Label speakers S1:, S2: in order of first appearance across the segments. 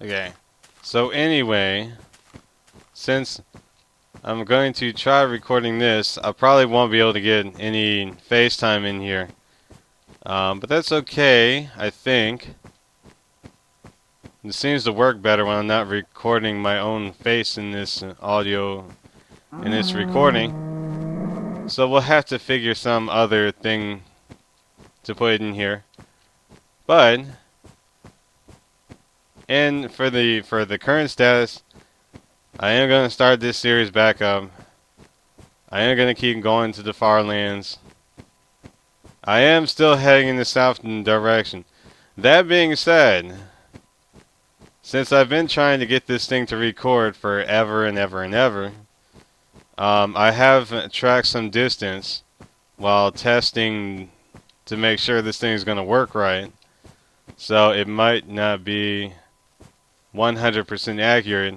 S1: Okay. So anyway, since I'm going to try recording this, I probably won't be able to get any FaceTime in here. But that's okay, I think. It seems to work better when I'm not recording my own face in this audio, in this recording. So we'll have to figure some other thing to put in here. But, and for the current status, I am going to start this series back up. I am going to keep going to the far lands. I am still heading in the south direction. That being said, since I've been trying to get this thing to record forever and ever and ever, I have tracked some distance while testing to make sure this thing is going to work right. So it might not be 100% accurate.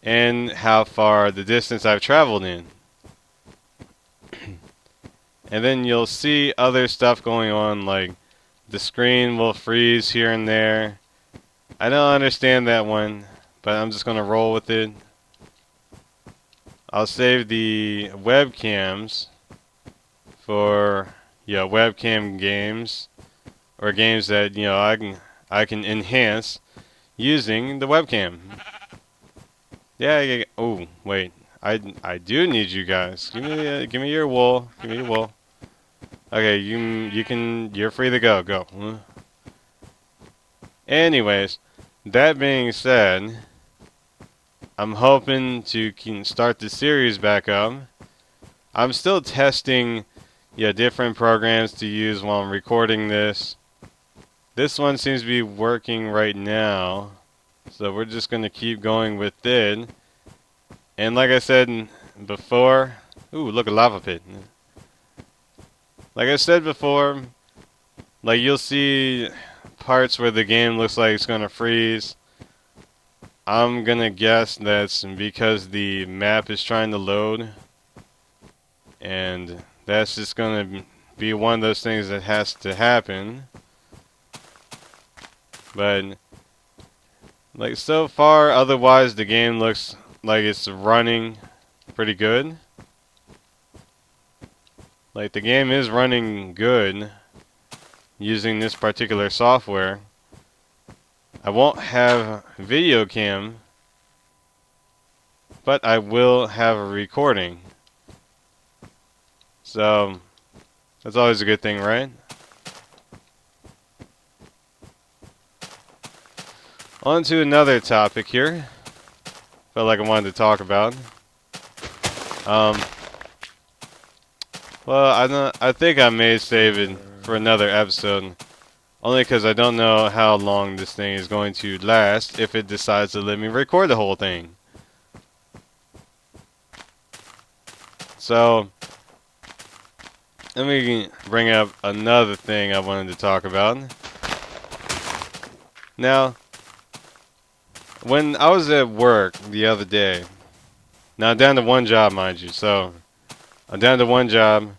S1: And how far the distance I've traveled in. And then you'll see other stuff going on, like the screen will freeze here and there. I don't understand that one, but I'm just going to roll with it. I'll save the webcams for webcam games or games that I can enhance using the webcam. Yeah. Oh, wait. I do need you guys. Give me your wool. Give me your wool. Okay, you're free to go. Go. Anyways, that being said, I'm hoping to start the series back up. I'm still testing different programs to use while I'm recording this. This one seems to be working right now. So we're just going to keep going with it. And like I said before, ooh, look, a lava pit. Like I said before, like you'll see parts where the game looks like it's going to freeze. I'm going to guess that's because the map is trying to load. And that's just going to be one of those things that has to happen. But like so far, otherwise the game looks like it's running pretty good. Like the game is running good using this particular software. I won't have video cam, but I will have a recording. So that's always a good thing, right? On to another topic here. Felt like I wanted to talk about. Well, I think I may save it for another episode. Only because I don't know how long this thing is going to last if it decides to let me record the whole thing. So, let me bring up another thing I wanted to talk about. Now, when I was at work the other day, now I'm down to one job, mind you, so I'm down to one job,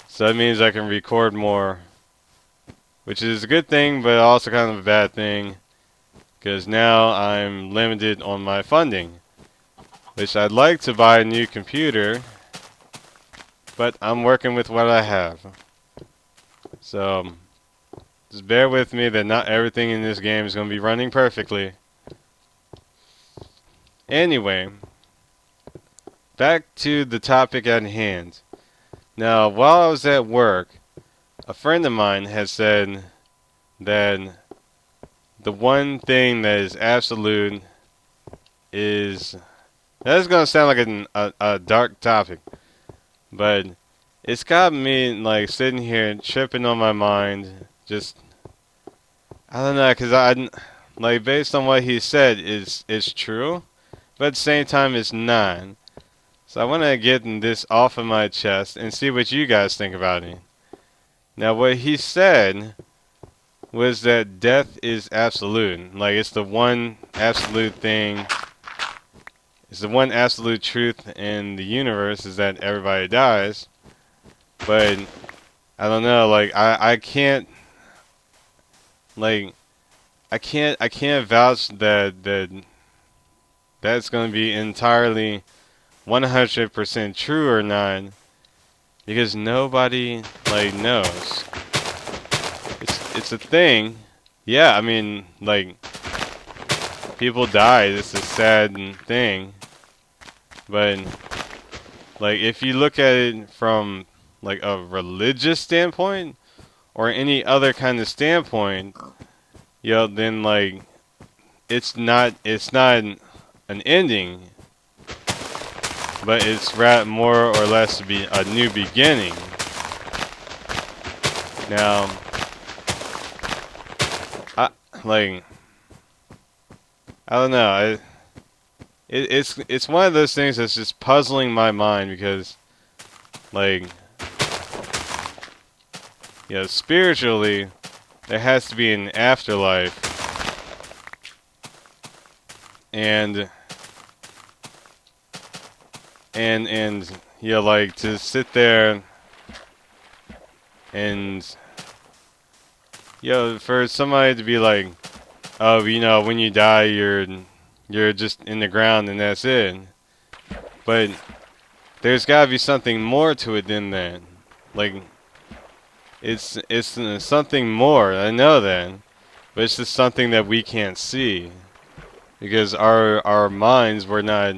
S1: so that means I can record more, which is a good thing, but also kind of a bad thing, because now I'm limited on my funding, which I'd like to buy a new computer, but I'm working with what I have. So, just bear with me that not everything in this game is going to be running perfectly. Anyway, back to the topic at hand. Now, while I was at work, a friend of mine had said that the one thing that is absolute is... That's going to sound like a dark topic, but it's got me like sitting here tripping on my mind. Just, I don't know, because like based on what he said, it's true, but at the same time it's not. So I want to get this off of my chest and see what you guys think about it. Now, what he said was that death is absolute. Like, it's the one absolute thing. It's the one absolute truth in the universe is that everybody dies. But, I don't know, like, I can't, like, I can't vouch that's going to be entirely 100% true or not, because nobody like knows. It's a thing. Yeah, I mean, like, people die. It's a sad thing. But like, if you look at it from like a religious standpoint or any other kind of standpoint, then like it's not an ending, but it's more or less to be a new beginning. Now, I like I don't know. It's one of those things that's just puzzling my mind because, like, spiritually, there has to be an afterlife, and like, to sit there and for somebody to be like, oh, when you die, you're just in the ground and that's it. But there's got to be something more to it than that. Like, it's something more. I know that, but it's just something that we can't see because our minds were not,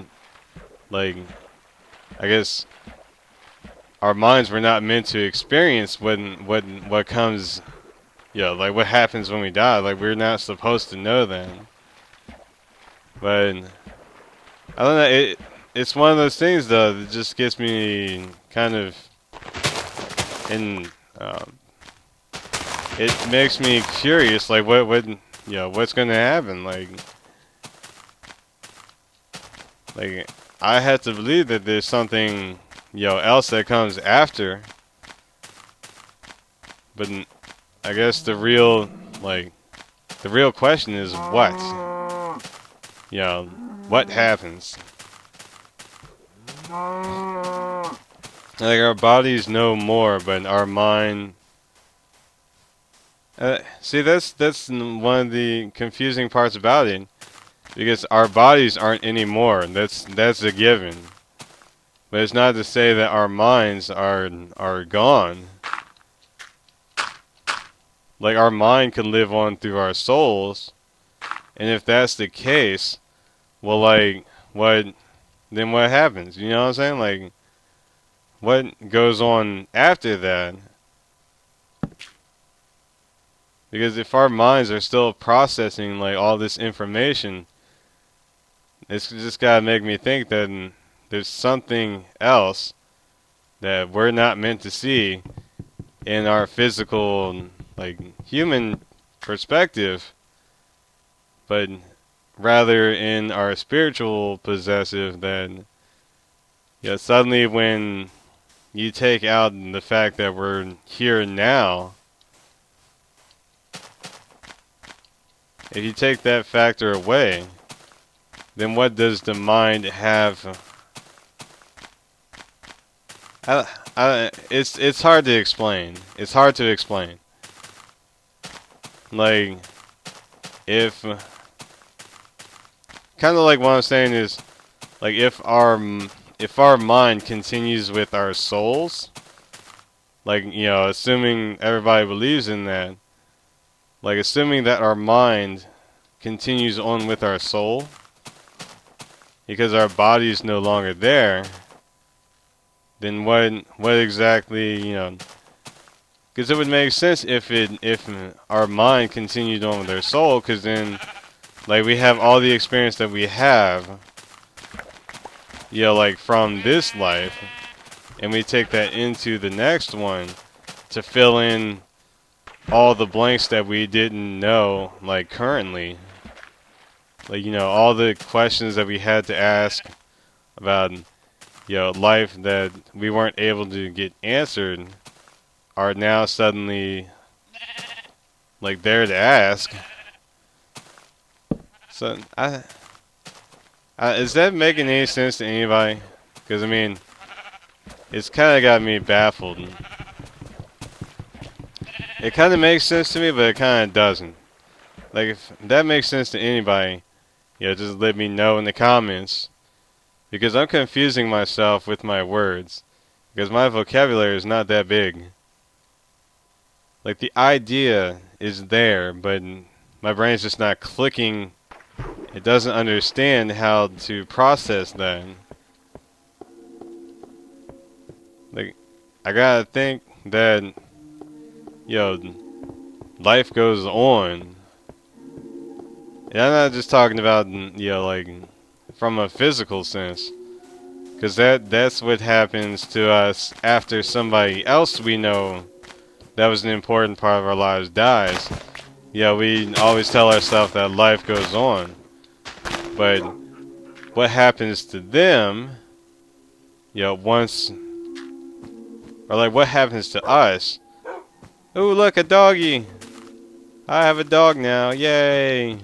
S1: like, I guess our minds were not meant to experience what comes, like what happens when we die. Like, we're not supposed to know that. But I don't know. It's one of those things though that just gets me kind of in. It makes me curious. Like, what's going to happen? Like I have to believe that there's something else that comes after. But I guess the real question is what? What happens? Like, our bodies know more, but our mind. See, that's one of the confusing parts about it, because our bodies aren't anymore. That's a given. But it's not to say that our minds are gone. Like, our mind can live on through our souls, and if that's the case, well, like, then what happens? You know what I'm saying? Like, what goes on after that? Because if our minds are still processing, like, all this information, it's just gotta make me think that there's something else that we're not meant to see in our physical, like, human perspective, but rather in our spiritual possessive. That suddenly, when you take out the fact that we're here now, if you take that factor away, then what does the mind have? It's hard to explain. It's hard to explain. Like, if kind of like what I'm saying is, like, if our mind continues with our souls, like, assuming everybody believes in that, like, assuming that our mind continues on with our soul, because our body is no longer there, then what exactly, because it would make sense if our mind continued on with our soul, because then, like, we have all the experience that we have, like, from this life, and we take that into the next one to fill in all the blanks that we didn't know, like, currently. Like, all the questions that we had to ask about, life that we weren't able to get answered are now suddenly, like, there to ask. So, is that making any sense to anybody? Because, I mean, it's kind of got me baffled. It kind of makes sense to me, but it kind of doesn't. Like, if that makes sense to anybody, just let me know in the comments. Because I'm confusing myself with my words. Because my vocabulary is not that big. Like, the idea is there, but my brain's just not clicking. It doesn't understand how to process that. Like, I gotta think that, life goes on. And I'm not just talking about, like, from a physical sense. Because that's what happens to us after somebody else we know that was an important part of our lives dies. We always tell ourselves that life goes on. But what happens to them, once, or like what happens to us? Ooh, look, a doggy! I have a dog now, yay!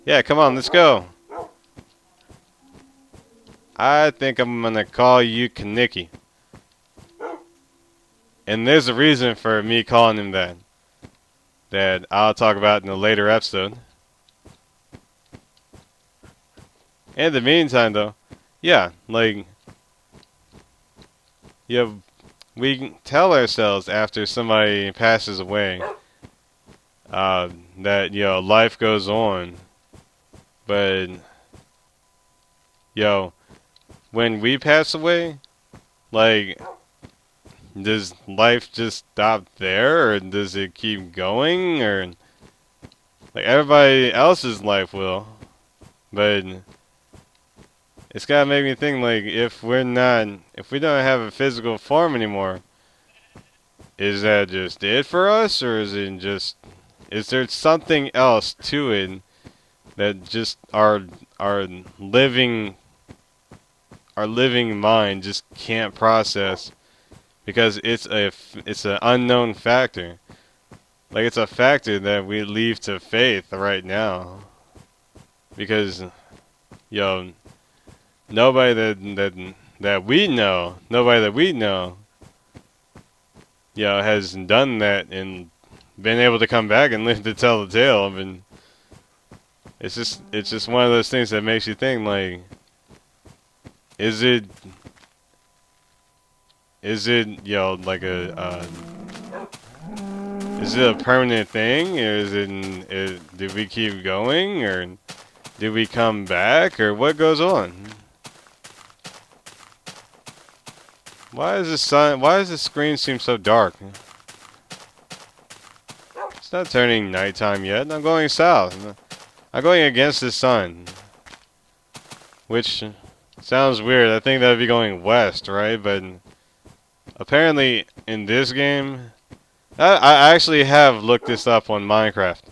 S1: Yeah, come on, let's go. I think I'm gonna call you Kaniki. And there's a reason for me calling him that I'll talk about in a later episode. In the meantime, though, like, we tell ourselves after somebody passes away that, life goes on. But, when we pass away, like, does life just stop there, or does it keep going, or like everybody else's life will, but it's gotta make me think, like, if we don't have a physical form anymore, is that just it for us, or is there something else to it that just our living mind just can't process? Because it's an unknown factor. Like, it's a factor that we leave to faith right now. Because, nobody that we know, has done that and been able to come back and live to tell the tale. I mean, it's just one of those things that makes you think, like, is it like is it a permanent thing, or do we keep going, or do we come back, or what goes on? Why does the screen seem so dark? It's not turning nighttime yet. I'm going south. I'm going against the sun. Which sounds weird. I think that would be going west, right? But apparently in this game, I actually have looked this up on Minecraft.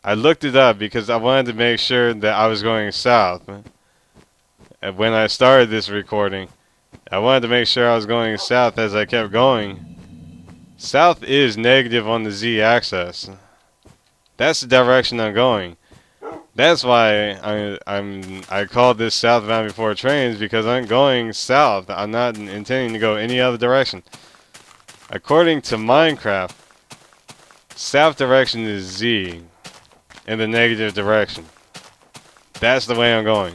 S1: I looked it up because I wanted to make sure that I was going south. And when I started this recording, I wanted to make sure I was going south as I kept going. South is negative on the z-axis. That's the direction I'm going. That's why I called this Southbound Before Trains, because I'm going south. I'm not intending to go any other direction. According to Minecraft, south direction is Z in the negative direction. That's the way I'm going.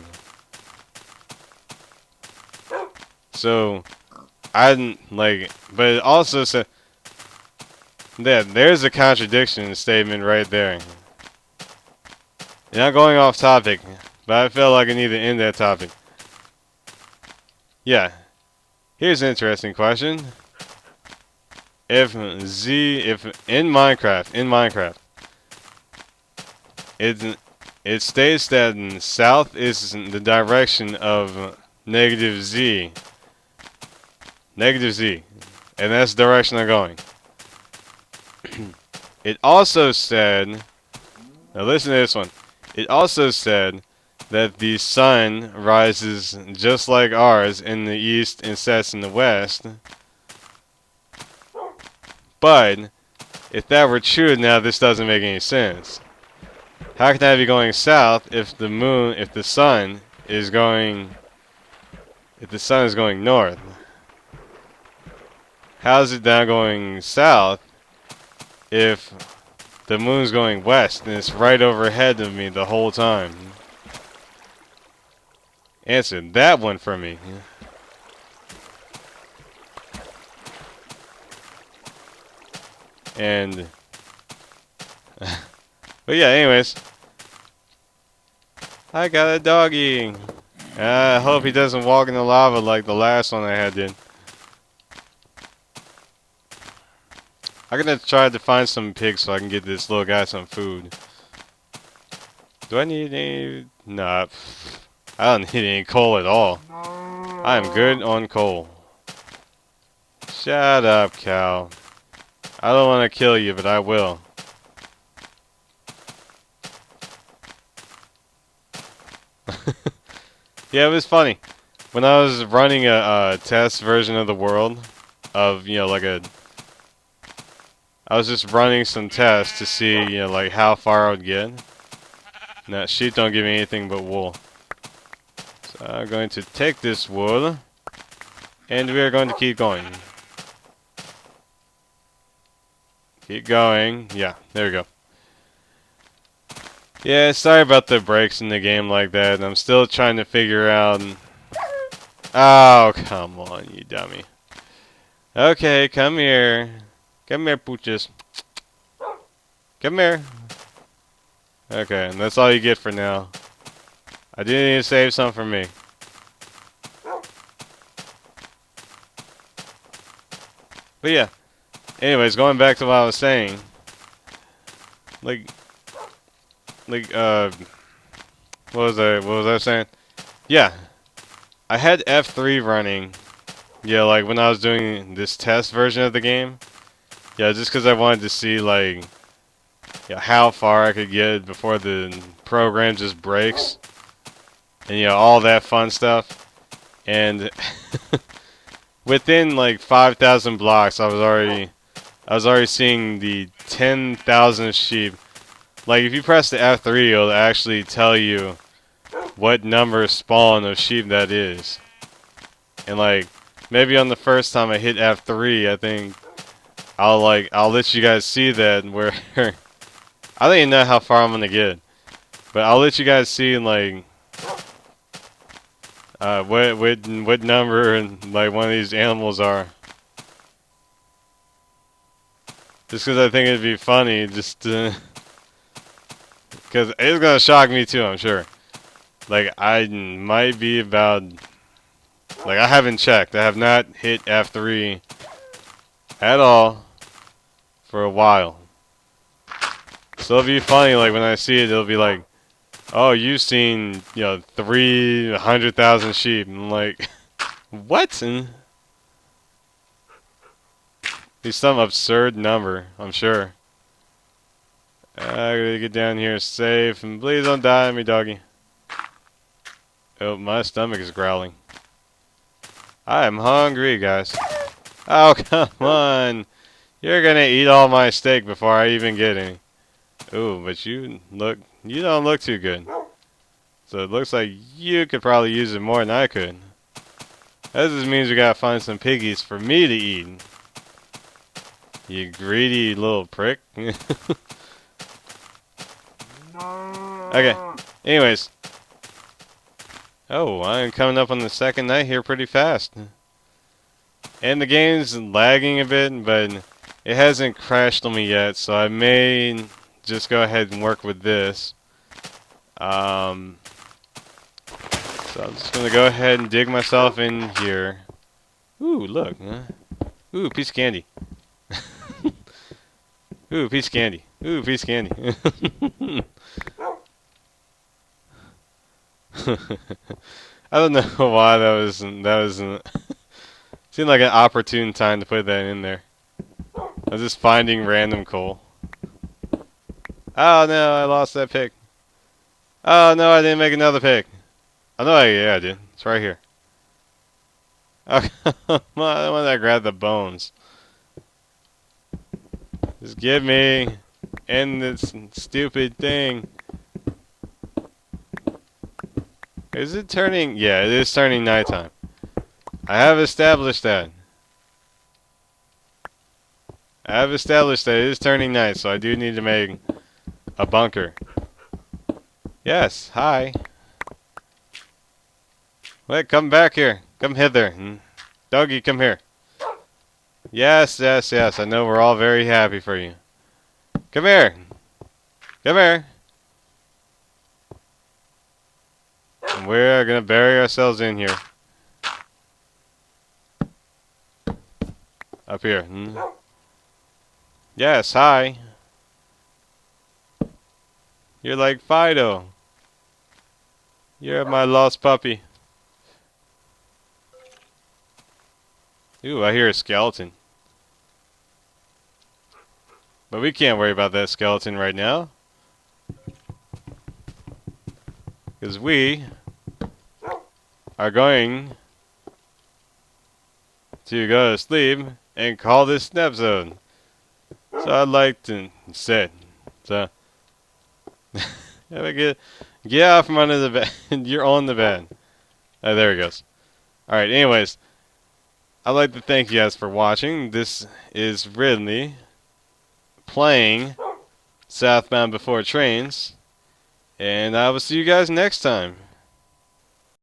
S1: So, but it also said that there's a contradiction statement right there. And I'm going off topic, but I felt like I need to end that topic. Yeah. Here's an interesting question. If in Minecraft, it states that south is the direction of negative Z, and that's the direction I'm going. It also said, now listen to this one. It also said that the sun rises just like ours in the east and sets in the west. But if that were true, now this doesn't make any sense. How can I be going south if the sun is going north? How is it now going south if the moon's going west and it's right overhead of me the whole time. Answer that one for me. And but yeah, anyways, I got a doggy. I hope he doesn't walk in the lava like the last one I had did. I'm gonna try to find some pigs so I can get this little guy some food. Do I need any? Nah, I don't need any coal at all. I'm good on coal. Shut up, cow. I don't want to kill you, but I will. Yeah, it was funny. When I was running a test version of the world, of, you know, like I was just running some tests to see, you know, like how far I would get. Now, sheep don't give me anything but wool. So I'm going to take this wool, and we are going to keep going. Keep going. Yeah, there we go. Yeah, sorry about the breaks in the game like that. I'm still trying to figure out... Oh, come on, you dummy. Okay, come here. Come here, pooches. Come here. Okay, and that's all you get for now. I do need to save some for me. But yeah. Anyways, going back to what I was saying. Like, what was I saying? Yeah. I had F3 running. Yeah, like when I was doing this test version of the game. Yeah, just because I wanted to see, like, yeah, how far I could get before the program just breaks. And, you know, all that fun stuff. And within, like, 5,000 blocks, I was already seeing the 10,000 sheep. Like, if you press the F3, it'll actually tell you what number spawn of sheep that is. And, like, maybe on the first time I hit F3, I think I'll let you guys see that where I don't even know how far I'm gonna get, but I'll let you guys see, like, what number and, like, one of these animals are. Just because I think it'd be funny, just because it's gonna shock me too, I'm sure. Like, I might be about, like, I haven't checked. I have not hit F3 at all for a while. So it'll be funny, like, when I see it, it'll be like, oh, you've seen, you know, 300,000 sheep. And I'm like, what? And it's some absurd number, I'm sure. I gotta get down here safe, and please don't die on me, doggy. Oh, my stomach is growling. I am hungry, guys. Oh, come on. You're gonna eat all my steak before I even get any. Ooh, but you don't look too good. So it looks like you could probably use it more than I could. That just means we gotta find some piggies for me to eat. You greedy little prick. Okay, anyways. Oh, I'm coming up on the second night here pretty fast. And the game's lagging a bit, but it hasn't crashed on me yet, so I may just go ahead and work with this. So I'm just gonna go ahead and dig myself in here. Ooh, look. Ooh, piece of candy. Ooh, piece of candy. Ooh, piece of candy. I don't know why that was seemed like an opportune time to put that in there. I was just finding random coal. Oh no, I lost that pick. Oh no, I didn't make another pick. Oh no, yeah, I did. It's right here. Oh, come on, I want to grab the bones. Just give me end this stupid thing. Is it turning? Yeah, it is turning nighttime. I have established that. I have established that it is turning night, so I do need to make a bunker. Yes, hi. Wait, come back here. Come hither. Doggy, come here. Yes, yes, yes. I know we're all very happy for you. Come here. Come here. And we're going to bury ourselves in here. Up here. Yes, hi. You're like Fido. You're my lost puppy. Ooh, I hear a skeleton. But we can't worry about that skeleton right now. Because we are going to go to sleep and call this an episode. So I'd like to sit. So get out from under the bed. You're on the bed. Oh, there he goes. Alright, anyways. I'd like to thank you guys for watching. This is Ridley playing Southbound Before Trains. And I will see you guys next time.